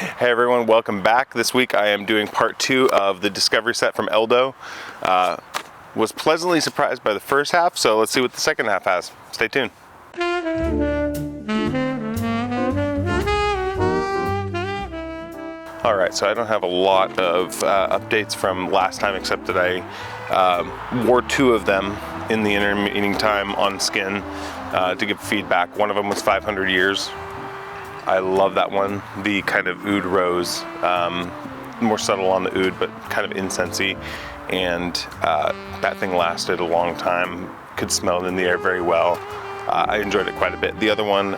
Hey everyone, welcome back. This week I am doing part 2 of the discovery set from Eldo. Was pleasantly surprised by the first half, so let's see what the second half has. Stay tuned. Alright, so I don't have a lot of updates from last time, except that I wore 2 of them in the intervening time on skin to give feedback. One of them was 500 years. I love that one. The kind of oud rose, more subtle on the oud, but kind of incensey. And that thing lasted a long time. Could smell it in the air very well. I enjoyed it quite a bit. The other one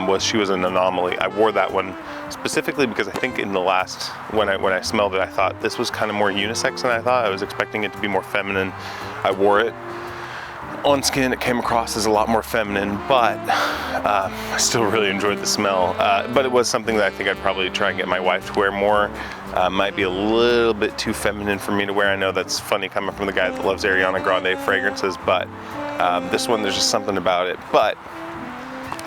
was She Was an Anomaly. I wore that one specifically because I think in the last, when I smelled it, I thought this was kind of more unisex than I thought. I was expecting it to be more feminine. I wore it. On skin, it came across as a lot more feminine, but I still really enjoyed the smell. But it was something that I think I'd probably try and get my wife to wear more. Might be a little bit too feminine for me to wear. I know that's funny coming from the guy that loves Ariana Grande fragrances, but this one, there's just something about it. But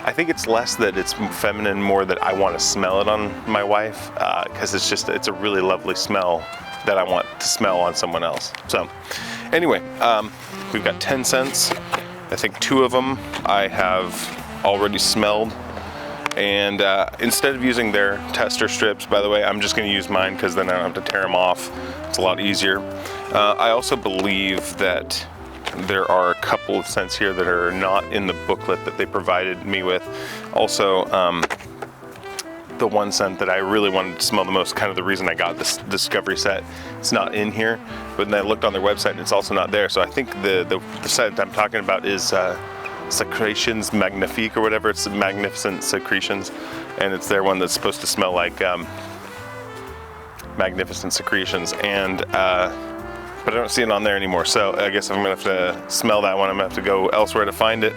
I think it's less that it's feminine, more that I want to smell it on my wife, because it's a really lovely smell that I want to smell on someone else. So anyway, we've got 10 scents. I think 2 of them I have already smelled. And instead of using their tester strips, by the way, I'm just going to use mine because then I don't have to tear them off. It's a lot easier. I also believe that there are a couple of scents here that are not in the booklet that they provided me with. Also, the one scent that I really wanted to smell the most, kind of the reason I got this discovery set, it's not in here, but then I looked on their website and it's also not there. So I think the scent I'm talking about is Secretions Magnifique or whatever. It's Magnificent Secretions, and it's their one that's supposed to smell like Magnificent Secretions, and but I don't see it on there anymore. So I guess if I'm gonna have to smell that one, I'm gonna have to go elsewhere to find it.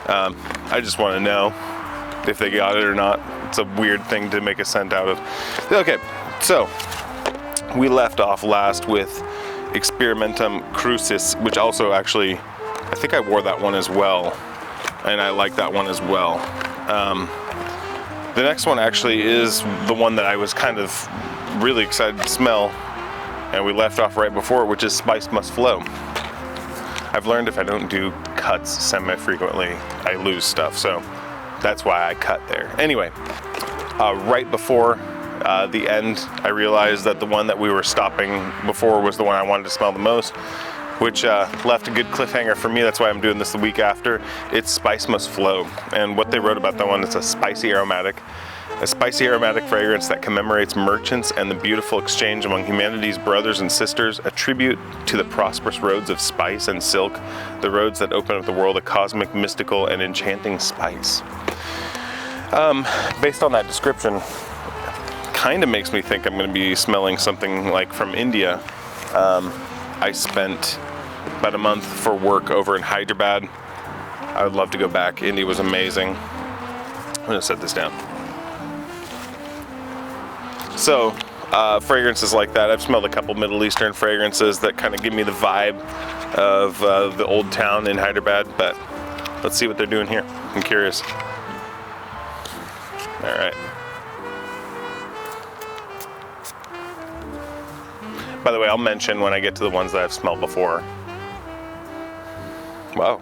I just want to know if they got it or not. It's a weird thing to make a scent out of. Okay, so we left off last with Experimentum Crucis, which also actually, I think I wore that one as well, and I like that one as well. The next one actually is the one that I was kind of really excited to smell, and we left off right before it, which is Spice Must Flow. I've learned if I don't do cuts semi-frequently, I lose stuff, so that's why I cut there. Anyway, right before the end, I realized that the one that we were stopping before was the one I wanted to smell the most, which left a good cliffhanger for me. That's why I'm doing this the week after. It's Spice Must Flow. And what they wrote about that one, it's a spicy aromatic fragrance that commemorates merchants and the beautiful exchange among humanity's brothers and sisters, a tribute to the prosperous roads of spice and silk, the roads that open up the world of cosmic, mystical, and enchanting spice. Based on that description, kind of makes me think I'm going to be smelling something like from India. I spent about a month for work over in Hyderabad. I would love to go back. India was amazing. I'm going to set this down. So, fragrances like that. I've smelled a couple Middle Eastern fragrances that kind of give me the vibe of the old town in Hyderabad, but let's see what they're doing here. I'm curious. All right. By the way, I'll mention when I get to the ones that I've smelled before. Wow.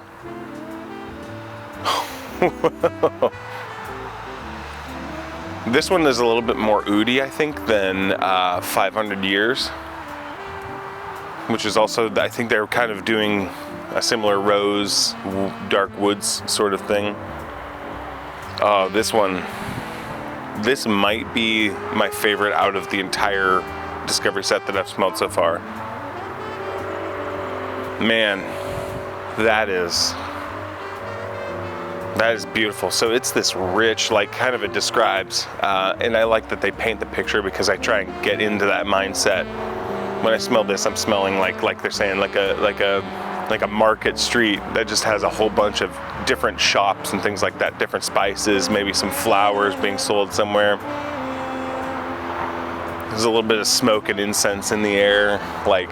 This one is a little bit more oudy, I think, than 500 Years, which is also, I think they're kind of doing a similar rose, dark woods sort of thing. Oh, this one. This might be my favorite out of the entire discovery set that I've smelled so far. Man, that is beautiful. So it's this rich, like kind of it describes, and I like that they paint the picture because I try and get into that mindset. When I smell this, I'm smelling like they're saying like a market street that just has a whole bunch of different shops and things like that, different spices, maybe some flowers being sold somewhere. There's a little bit of smoke and incense in the air. Like,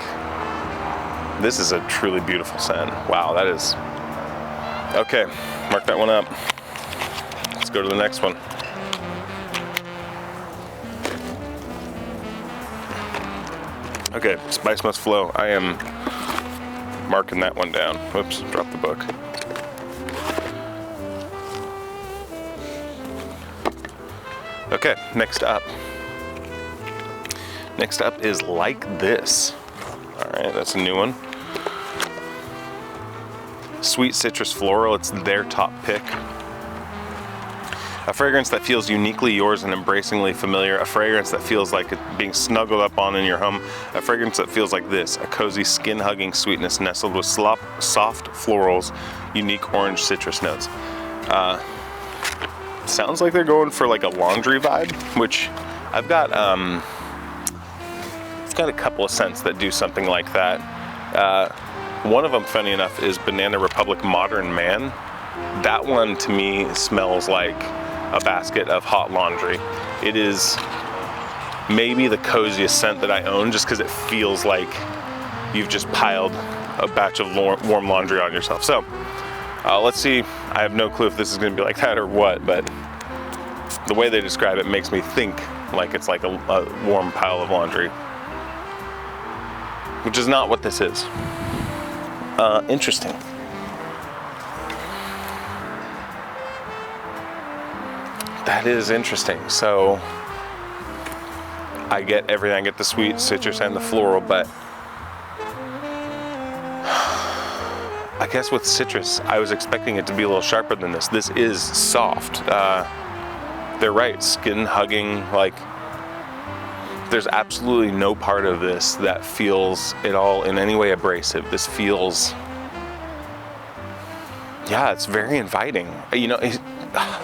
this is a truly beautiful scent. Wow, that is. Okay, mark that one up. Let's go to the next one. Okay, spice must flow. I am marking that one down. Whoops, dropped the book. Okay, next up. Next up is Like This. All right, that's a new one. Sweet Citrus Floral, it's their top pick. A fragrance that feels uniquely yours and embracingly familiar. A fragrance that feels like it's being snuggled up on in your home. A fragrance that feels like this. A cozy, skin-hugging sweetness nestled with soft florals, unique orange citrus notes. Sounds like they're going for like a laundry vibe, which I've got a couple of scents that do something like that. One of them, funny enough, is Banana Republic Modern Man. That one to me smells like a basket of hot laundry. It is maybe the coziest scent that I own, just because it feels like you've just piled a batch of warm laundry on yourself. So let's see. I have no clue if this is going to be like that or what, but the way they describe it makes me think like it's like a warm pile of laundry, which is not what this is. Interesting. That is interesting. So I get everything. I get the sweet citrus and the floral, but I guess with citrus, I was expecting it to be a little sharper than this. This is soft. They're right, skin hugging. Like, there's absolutely no part of this that feels at all in any way abrasive. This feels, yeah, it's very inviting. You know,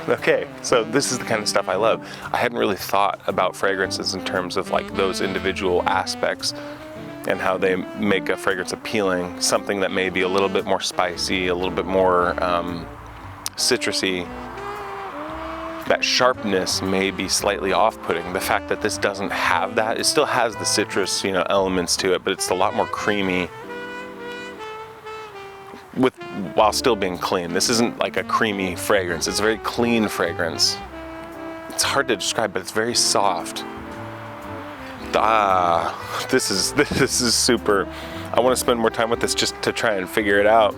okay, so this is the kind of stuff I love. I hadn't really thought about fragrances in terms of like those individual aspects and how they make a fragrance appealing. Something that may be a little bit more spicy, a little bit more citrusy. That sharpness may be slightly off-putting. The fact that this doesn't have that, it still has the citrus, you know, elements to it, but it's a lot more creamy while still being clean. This isn't like a creamy fragrance. It's a very clean fragrance. It's hard to describe, but it's very soft. This is super. I want to spend more time with this just to try and figure it out.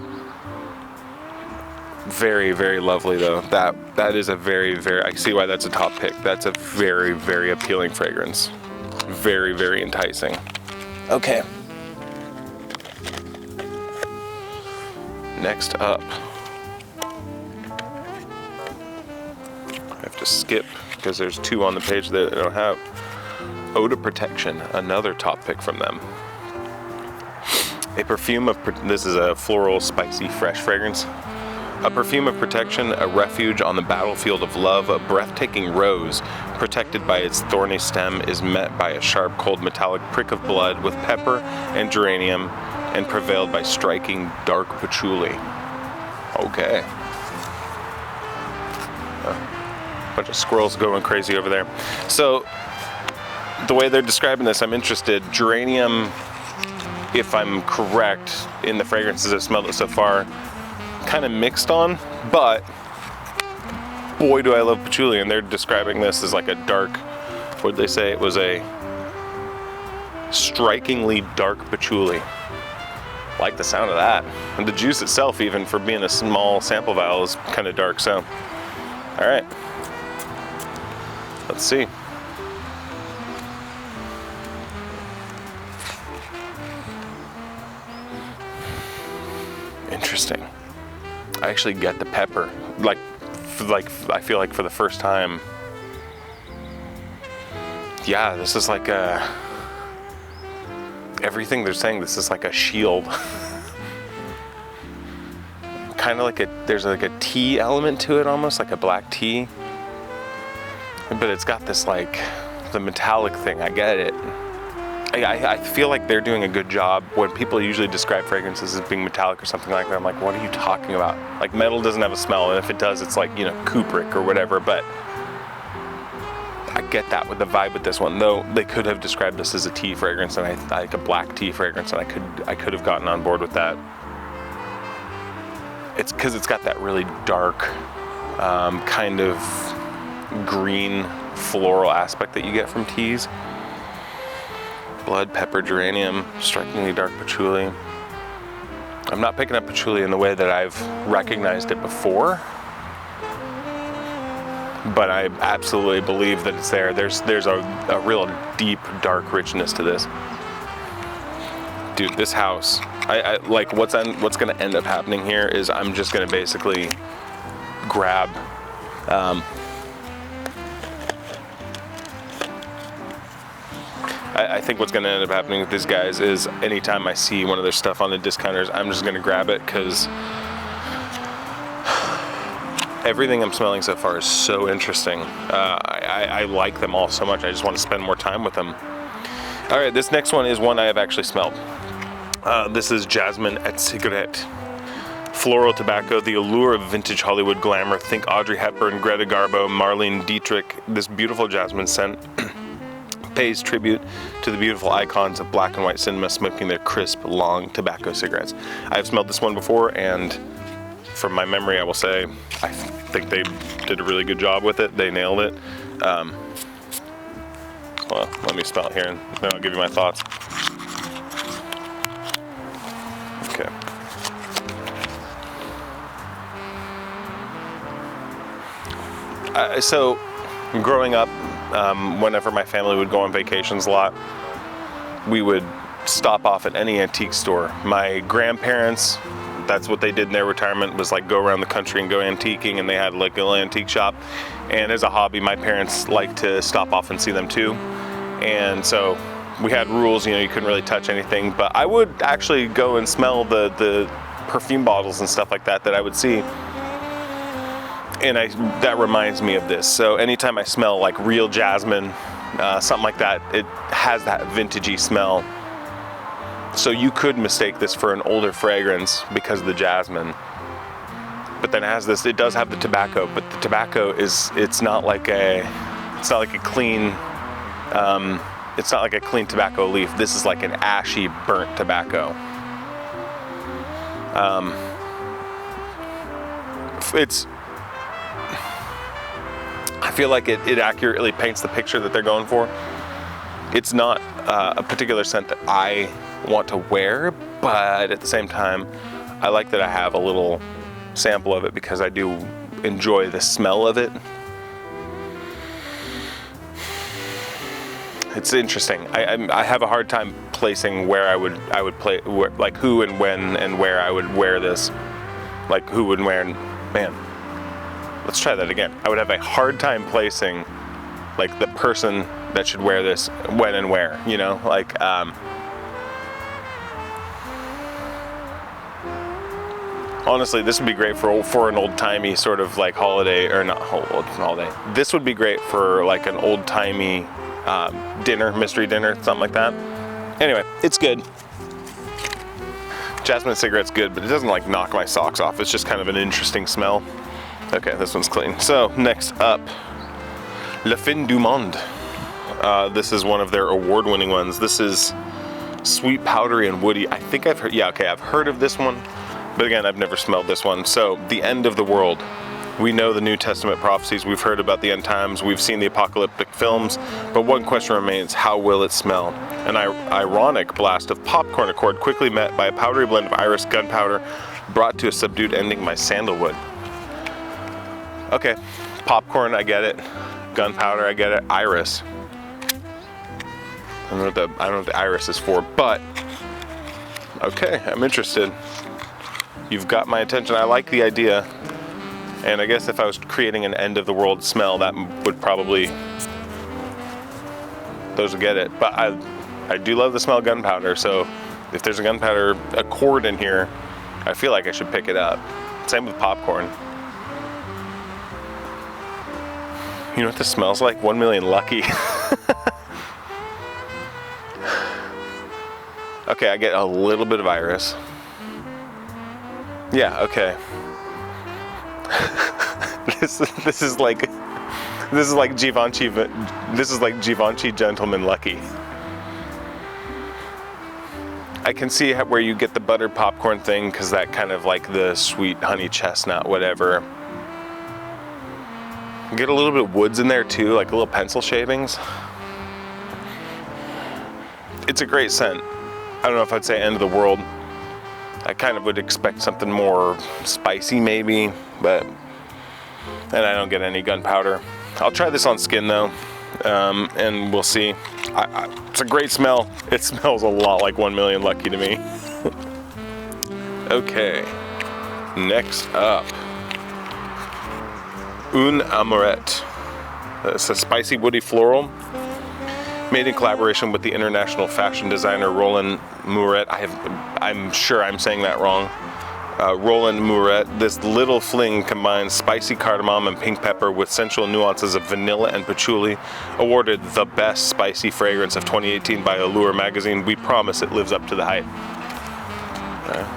Very, very lovely though. That is a very, very, I see why that's a top pick. That's a very, very appealing fragrance. Very, very enticing. Okay. Next up, I have to skip because there's two on the page that I don't have. Odor Protection, another top pick from them. A perfume of, this is a floral, spicy, fresh fragrance. A perfume of protection, a refuge on the battlefield of love, a breathtaking rose, protected by its thorny stem, is met by a sharp, cold, metallic prick of blood with pepper and geranium, and prevailed by striking dark patchouli. Okay. A bunch of squirrels going crazy over there. So, the way they're describing this, I'm interested. Geranium, if I'm correct, in the fragrances I've smelled it so far, kind of mixed on, but boy do I love patchouli, and they're describing this as like a dark, what'd they say? It was a strikingly dark patchouli. Like the sound of that. And the juice itself, even for being a small sample vial, is kind of dark, so. All right. Let's see. Interesting. I actually get the pepper. Like I feel like for the first time. Yeah, this is like a, everything they're saying, this is like a shield. Kind of like there's like a tea element to it, almost like a black tea. But it's got this like, the metallic thing, I get it. I feel like they're doing a good job. When people usually describe fragrances as being metallic or something like that, I'm like, what are you talking about? Like, metal doesn't have a smell, and if it does, it's like, you know, cupric or whatever, but I get that with the vibe with this one, though they could have described this as a tea fragrance, and like a black tea fragrance, and I could have gotten on board with that. It's because it's got that really dark, kind of green floral aspect that you get from teas. blood pepper, geranium, strikingly dark patchouli. I'm not picking up patchouli in the way that I've recognized it before, but I absolutely believe that it's there. There's a real deep, dark richness to this. Dude, this house, I like what's gonna end up happening here is I'm just gonna basically grab I think what's gonna end up happening with these guys is anytime I see one of their stuff on the discounters, I'm just gonna grab it, because everything I'm smelling so far is so interesting. I like them all so much, I just want to spend more time with them. All right, this next one is one I have actually smelled. This is Jasmine Cigarette. Floral tobacco, the allure of vintage Hollywood glamour. Think Audrey Hepburn, Greta Garbo, Marlene Dietrich. This beautiful jasmine scent pays tribute to the beautiful icons of black and white cinema smoking their crisp, long tobacco cigarettes. I've smelled this one before, and from my memory, I will say, I think they did a really good job with it. They nailed it. Well, let me smell it here, and then I'll give you my thoughts. Okay. So, growing up, whenever my family would go on vacations a lot, we would stop off at any antique store. My grandparents, that's what they did in their retirement, was like go around the country and go antiquing, and they had like a little antique shop. And as a hobby, my parents liked to stop off and see them too. And so we had rules, you know, you couldn't really touch anything, but I would actually go and smell the perfume bottles and stuff like that I would see. And that reminds me of this. So anytime I smell like real jasmine, something like that, it has that vintagey smell. So you could mistake this for an older fragrance because of the jasmine. But then it has this, it does have the tobacco, but the tobacco it's not like a clean tobacco leaf. This is like an ashy, burnt tobacco. I feel like it accurately paints the picture that they're going for. It's not a particular scent that I want to wear, but at the same time, I like that I have a little sample of it because I do enjoy the smell of it. It's interesting. I have a hard time placing where I would like who and when and where I would wear this, like who would wear. Man, let's try that again. I would have a hard time placing like the person that should wear this when and where. You know, like honestly, this would be great for an old-timey sort of like holiday, or not holiday. This would be great for like an old-timey dinner, mystery dinner, something like that. Anyway, it's good. Jasmine Cigarette's good, but it doesn't like knock my socks off. It's just kind of an interesting smell. Okay, this one's clean. So next up, Le Fin du Monde. This is one of their award-winning ones. This is sweet, powdery, and woody. I think I've heard, yeah, okay, I've heard of this one, but again, I've never smelled this one. So, the end of the world. We know the New Testament prophecies, we've heard about the end times, we've seen the apocalyptic films, but one question remains, how will it smell? An ironic blast of popcorn accord quickly met by a powdery blend of iris, gunpowder, brought to a subdued ending by sandalwood. Okay, popcorn, I get it. Gunpowder, I get it. Iris. I don't know what the iris is for, but okay, I'm interested. You've got my attention. I like the idea. And I guess if I was creating an end of the world smell, that would probably, those would get it. But I do love the smell of gunpowder, so if there's a gunpowder accord in here, I feel like I should pick it up. Same with popcorn. You know what this smells like? 1 Million Lucky. Okay, I get a little bit of iris. Yeah, okay. This is like Givenchy Gentleman Lucky. I can see where you get the buttered popcorn thing, because that kind of like the sweet honey chestnut, whatever. Get a little bit of woods in there too, like little pencil shavings. it's a great scent. I don't know if I'd say end of the world. I kind of would expect something more spicy maybe, but, and I don't get any gunpowder. I'll try this on skin though, and we'll see. It's a great smell. It smells a lot like 1 Million Lucky to me. Okay, next up, Un Amourette. It's a spicy woody floral, made in collaboration with the international fashion designer Roland Mouret. I'm sure I'm saying that wrong. Roland Mouret. This little fling combines spicy cardamom and pink pepper with sensual nuances of vanilla and patchouli. Awarded the best spicy fragrance of 2018 by Allure magazine. We promise it lives up to the hype.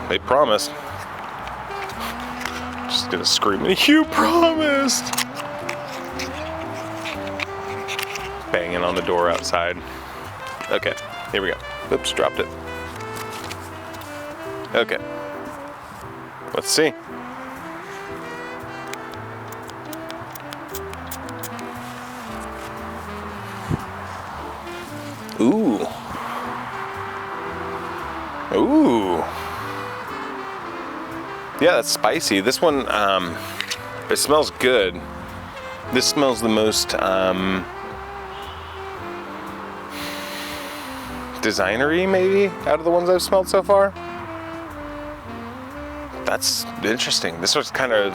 They promised. Just gonna scream, you promised! Banging on the door outside. Okay, here we go. Oops, dropped it. Okay. Let's see. Ooh. Ooh. Yeah, that's spicy. This one, it smells good. This smells the most, designery maybe out of the ones I've smelled so far. That's interesting. This was kind of,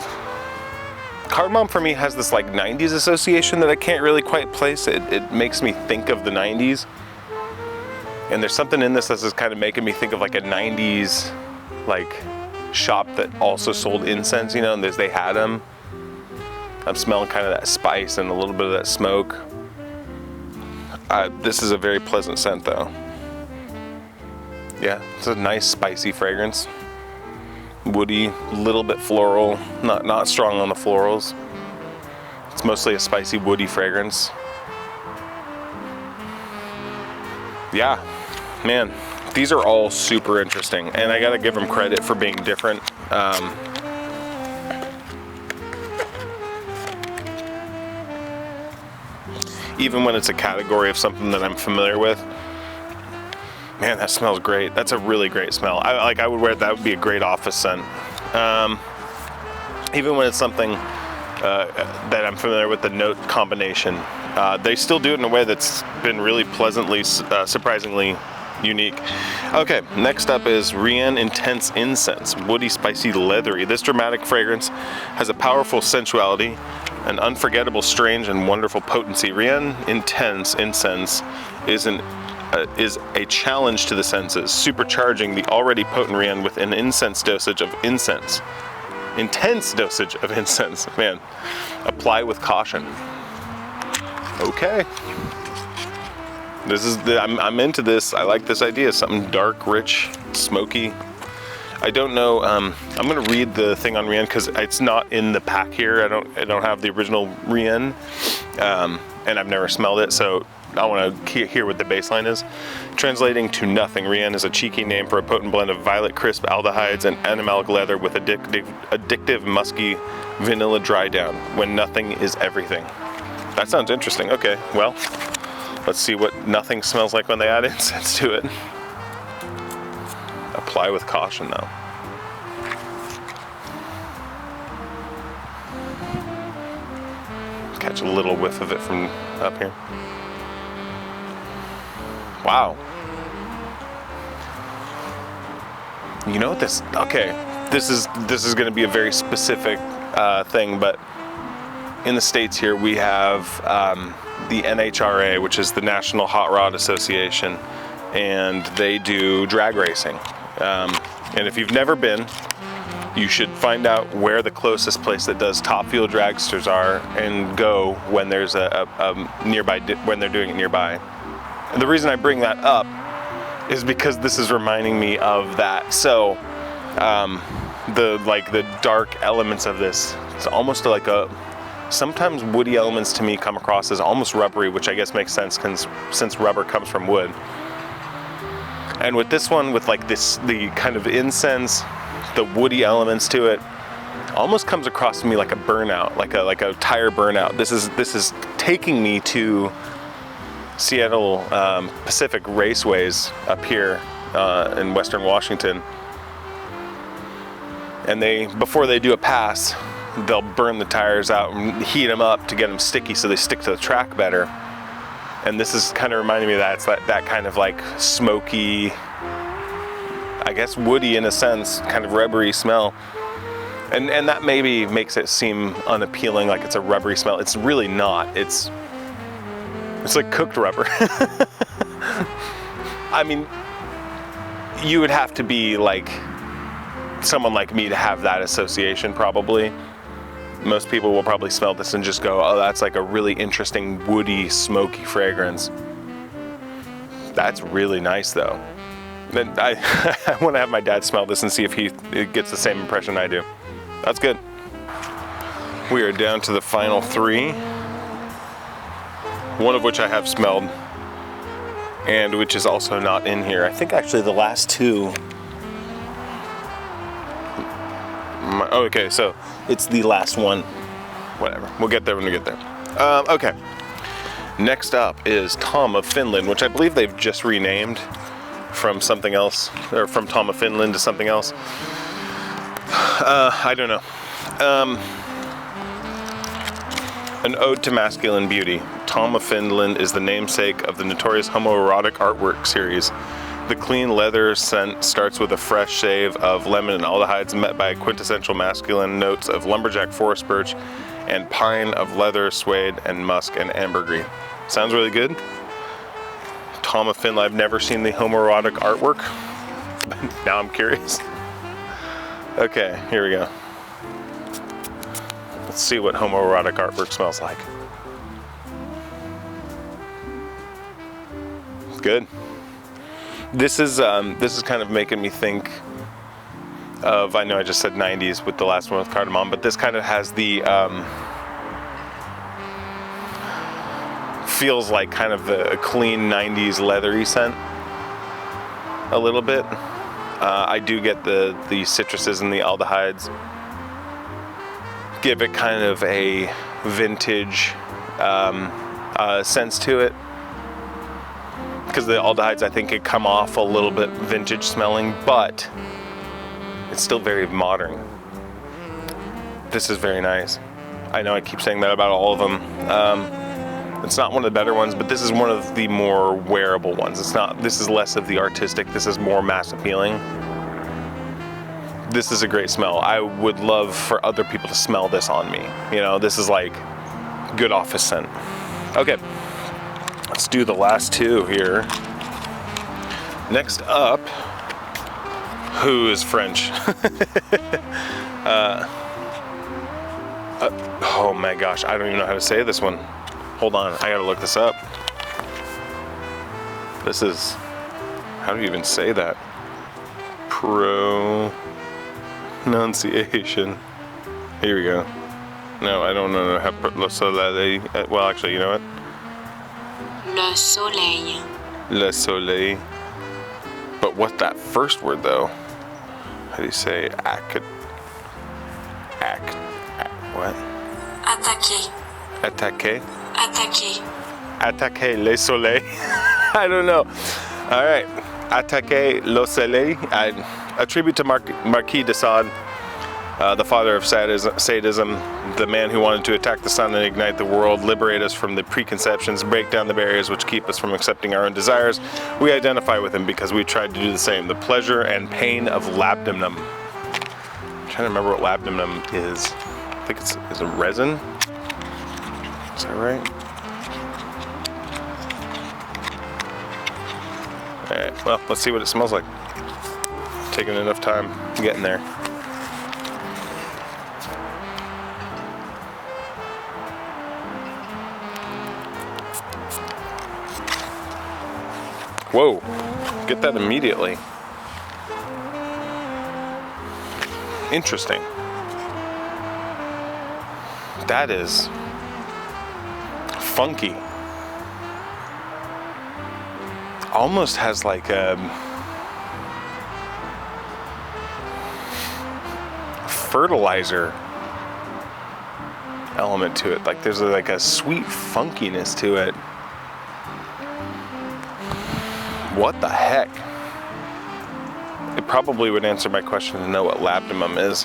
cardamom for me has this like 90s association that I can't really quite place. It makes me think of the 90s. And there's something in this that's just kind of making me think of like a 90s like shop that also sold incense, you know, and they had them. I'm smelling kind of that spice and a little bit of that smoke. This is a very pleasant scent though. Yeah, it's a nice spicy fragrance. Woody, little bit floral, not strong on the florals. It's mostly a spicy woody fragrance. Yeah, man, these are all super interesting, and I gotta give them credit for being different. Even when it's a category of something that I'm familiar with. Man, that smells great. That's a really great smell. I would wear that. Would be a great office scent. Even when it's something that I'm familiar with, the note combination. They still do it in a way that's been really pleasantly, surprisingly unique. Okay, next up is Rin Intense Incense, woody, spicy, leathery. This dramatic fragrance has a powerful sensuality, an unforgettable, strange, and wonderful potency. Rin Intense Incense is a challenge to the senses, supercharging the already potent Rin with an intense dosage of incense. Intense dosage of incense, man. Apply with caution. Okay. This is I'm into this. I like this idea. Something dark, rich, smoky. I don't know. I'm gonna read the thing on Rin because it's not in the pack here. I don't have the original Rin, and I've never smelled it, so I want to hear what the baseline is. Translating to nothing, Rin is a cheeky name for a potent blend of violet crisp aldehydes and animalic leather with addictive musky vanilla dry down. When nothing is everything. That sounds interesting. Okay, well, let's see what nothing smells like when they add incense to it. Apply with caution though. Catch a little whiff of it from up here. Wow. You know what this, okay, this is going to be a very specific thing, but in the States here we have the NHRA, which is the National Hot Rod Association, and they do drag racing. And if you've never been, you should find out where the closest place that does top fuel dragsters are and go when there's a nearby, when they're doing it nearby. And the reason I bring that up is because this is reminding me of that. So the dark elements of this, it's almost like sometimes woody elements to me come across as almost rubbery, which I guess makes sense since rubber comes from wood. And with this one, with like the kind of incense, the woody elements to it, almost comes across to me like a burnout, like a tire burnout. This is taking me to Seattle Pacific raceways up here in Western Washington. And before they do a pass, they'll burn the tires out and heat them up to get them sticky so they stick to the track better. And this is kind of reminding me of that. It's that kind of like smoky, I guess woody in a sense, kind of rubbery smell. And that maybe makes it seem unappealing, like it's a rubbery smell. It's really not. It's like cooked rubber. I mean, you would have to be like someone like me to have that association probably. Most people will probably smell this and just go, oh, that's like a really interesting woody, smoky fragrance. That's really nice though. Then I want to have my dad smell this and see if he gets the same impression I do. That's good. We are down to the final 3. One of which I have smelled, and which is also not in here. I think actually the last 2. Okay, so it's the last one. Whatever, we'll get there when we get there. Okay, next up is Tom of Finland, which I believe they've just renamed from something else, or from Tom of Finland to something else. I don't know. An ode to masculine beauty. Tom of Finland is the namesake of the notorious homoerotic artwork series. The clean leather scent starts with a fresh shave of lemon and aldehydes, met by quintessential masculine notes of lumberjack forest birch and pine, of leather, suede, and musk and ambergris. Sounds really good. Tom of Finland. I've never seen the homoerotic artwork. Now I'm curious. Okay, here we go. Let's see what homoerotic artwork smells like. Good. This is kind of making me think of, I know I just said 90s with the last one with cardamom, but this kind of has the, feels like kind of a clean 90s leathery scent a little bit. I do get the citruses and the aldehydes. Give it kind of a vintage sense to it. Because the aldehydes, I think, could come off a little bit vintage smelling, but it's still very modern. This is very nice. I know I keep saying that about all of them. It's not one of the better ones, but this is one of the more wearable ones. This is less of the artistic, this is more mass appealing. This is a great smell. I would love for other people to smell this on me. You know, this is like good office scent. Okay. Let's do the last 2 here. Next up, who is French? Oh my gosh, I don't even know how to say this one. Hold on, I gotta look this up. This is, how do you even say that? Pronunciation. Here we go. No, I don't know how, well actually, you know what? Le soleil. Le soleil. But what's that first word though? How do you say what? Attaquer. Attaquer? Attaquer. Attaquer le soleil. I don't know. All right. Attaquer le soleil. A tribute to Marquis de Sade, the father of sadism, the man who wanted to attack the sun and ignite the world, liberate us from the preconceptions, break down the barriers which keep us from accepting our own desires. We identify with him because we tried to do the same. The pleasure and pain of labdanum. I'm trying to remember what labdanum is. I think it's a resin. Is that right? All right, well, let's see what it smells like. Taking enough time getting there. Whoa, get that immediately. Interesting. That is funky. Almost has like a fertilizer element to it. Like there's like a sweet funkiness to it. What the heck? It probably would answer my question to know what labdanum is.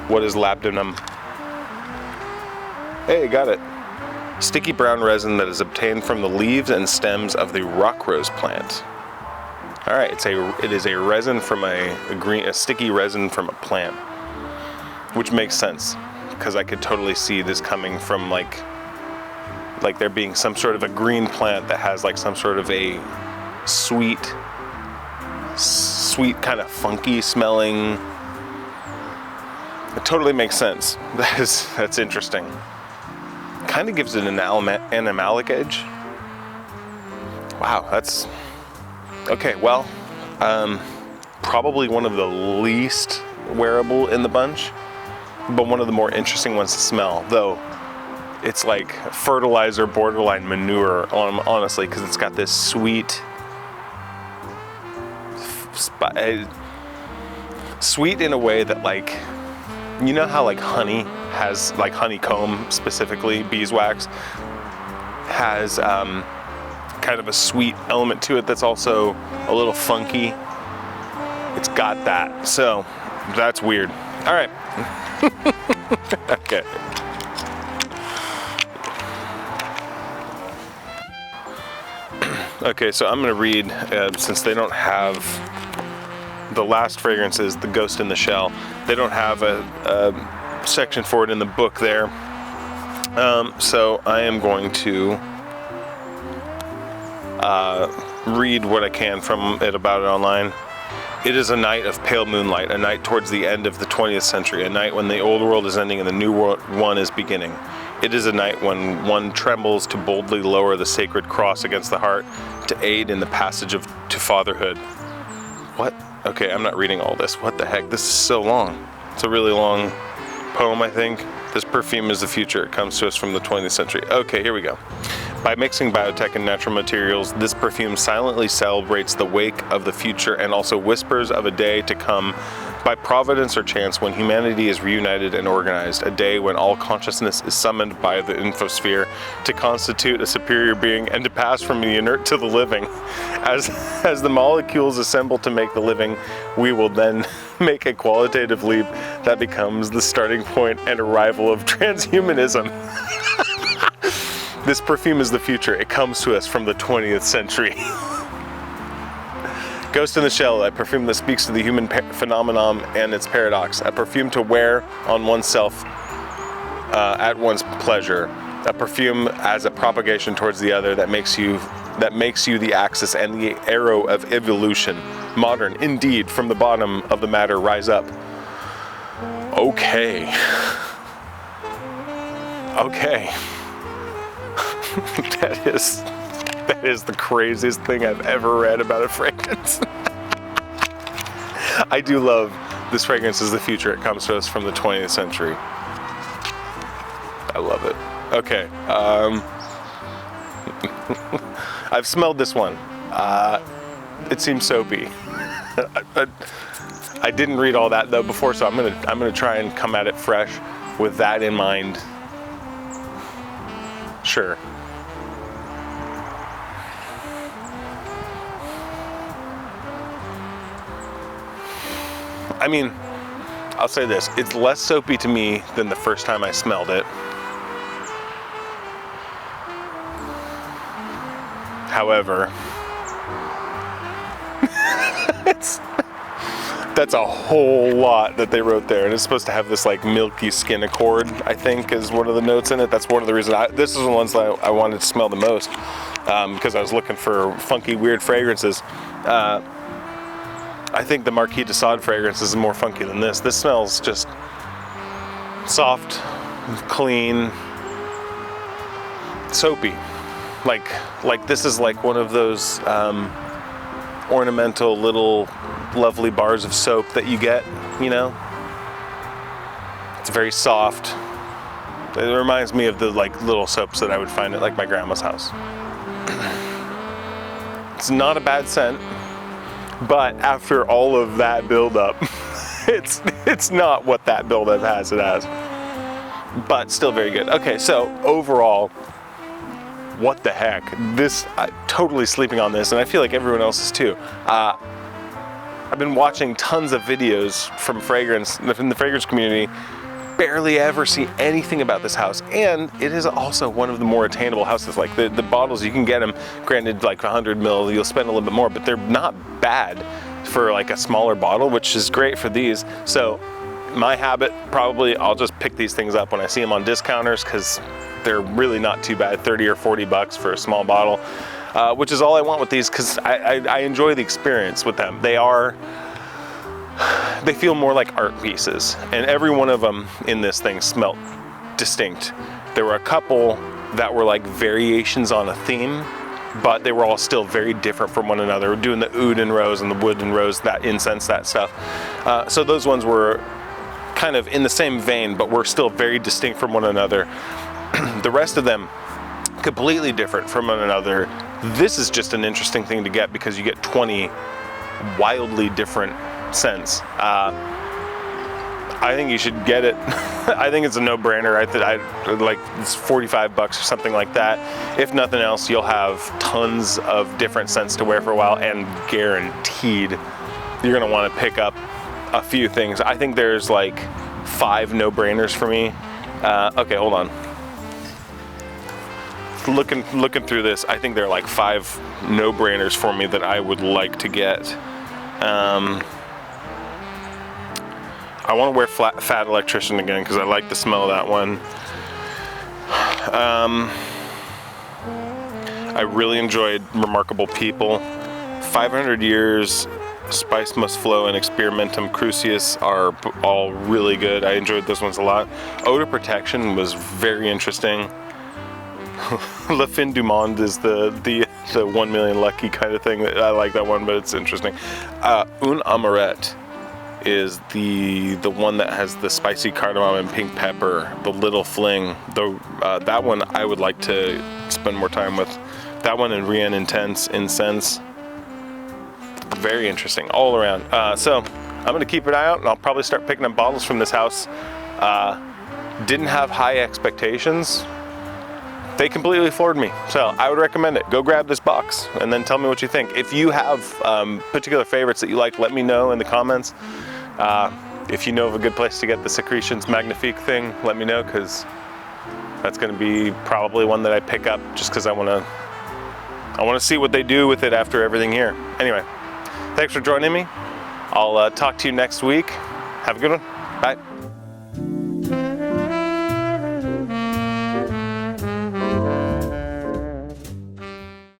What is labdanum? Hey, got it. Sticky brown resin that is obtained from the leaves and stems of the rock rose plant. All right, it is a resin from a sticky resin from a plant, which makes sense because I could totally see this coming from like there being some sort of a green plant that has like some sort of a sweet kind of funky smelling. It totally makes sense. That's interesting. Kind of gives it an animalic edge. Wow, that's okay. Well, probably one of the least wearable in the bunch, but one of the more interesting ones to smell, though. It's like fertilizer, borderline manure, honestly, because it's got this sweet in a way that, like, you know how like honey has, like honeycomb specifically, beeswax has kind of a sweet element to it that's also a little funky. It's got that, so that's weird. All right. Okay. Okay, so I'm gonna read, since they don't have, the last fragrance is The Ghost in the Shell. They don't have a section for it in the book there. So I am going to read what I can from it about it online. It is a night of pale moonlight, a night towards the end of the 20th century, a night when the old world is ending and the new one is beginning. It is a night when one trembles to boldly lower the sacred cross against the heart to aid in the passage to fatherhood. What? Okay, I'm not reading all this. What the heck? This is so long. It's a really long poem, I think. This perfume is the future. It comes to us from the 20th century. Okay, here we go. By mixing biotech and natural materials, this perfume silently celebrates the wake of the future and also whispers of a day to come by providence or chance when humanity is reunited and organized, a day when all consciousness is summoned by the infosphere to constitute a superior being and to pass from the inert to the living. As the molecules assemble to make the living, we will then make a qualitative leap that becomes the starting point and arrival of transhumanism. This perfume is the future. It comes to us from the 20th century. Ghost in the Shell, a perfume that speaks to the human phenomenon and its paradox. A perfume to wear on oneself at one's pleasure. A perfume as a propagation towards the other that makes you the axis and the arrow of evolution. Modern, indeed, from the bottom of the matter, rise up. Okay. Okay. That is the craziest thing I've ever read about a fragrance. I do love this fragrance is the future. It comes to us from the 20th century. I love it. Okay. I've smelled this one. It seems soapy. I didn't read all that though before, so I'm gonna try and come at it fresh with that in mind. Sure. I mean, I'll say this, it's less soapy to me than the first time I smelled it. However, that's a whole lot that they wrote there, and it's supposed to have this like milky skin accord, I think, is one of the notes in it. That's one of the reasons this is the ones that I wanted to smell the most, because I was looking for funky, weird fragrances. I think the Marquis de Sade fragrance is more funky than this. This smells just soft, clean, soapy. Like this is like one of those ornamental little lovely bars of soap that you get, you know? It's very soft. It reminds me of the like little soaps that I would find at like my grandma's house. It's not a bad scent. But after all of that buildup, it's not what that buildup has it as. But still very good. Okay, so overall, what the heck? This, totally sleeping on this, and I feel like everyone else is too. I've been watching tons of videos from the fragrance community, barely ever see anything about this house, and it is also one of the more attainable houses. Like the bottles, you can get them, granted like 100 ml, you'll spend a little bit more, but they're not bad for like a smaller bottle, which is great for these. So my habit, probably I'll just pick these things up when I see them on discounters, because they're really not too bad, 30 or 40 bucks for a small bottle, which is all I want with these, because I enjoy the experience with them. They feel more like art pieces, and every one of them in this thing smelled distinct. There were a couple that were like variations on a theme, but they were all still very different from one another. We're doing the oud and rose and the wood and rose, that incense, that stuff. So those ones were kind of in the same vein, but were still very distinct from one another. The rest of them, completely different from one another. This is just an interesting thing to get, because you get 20 wildly different scents. I think you should get it. I think it's a no-brainer. I like, it's 45 bucks or something like that. If nothing else, you'll have tons of different scents to wear for a while, and guaranteed you're gonna want to pick up a few things. I think there's like 5 no-brainers for me. Okay, hold on. Looking through this, I think there are like 5 no-brainers for me that I would like to get. I want to wear Fat Electrician again, because I like the smell of that one. I really enjoyed Remarkable People. 500 Years, Spice Must Flow, and Experimentum Crucius are all really good. I enjoyed those ones a lot. Odor Protection was very interesting. Le Fin du Monde is the 1 million lucky kind of thing. I like that one, but it's interesting. Un Amourette is the one that has the spicy cardamom and pink pepper, the Little Fling. That one I would like to spend more time with. That one and Rin Intense Incense. Very interesting all around. So I'm gonna keep an eye out, and I'll probably start picking up bottles from this house. Didn't have high expectations. They completely floored me, so I would recommend it. Go grab this box and then tell me what you think. If you have particular favorites that you like, let me know in the comments. If you know of a good place to get the Secretions Magnifique thing, let me know, because that's going to be probably one that I pick up, just because I want to see what they do with it after everything here. Anyway, thanks for joining me. I'll talk to you next week. Have a good one. Bye.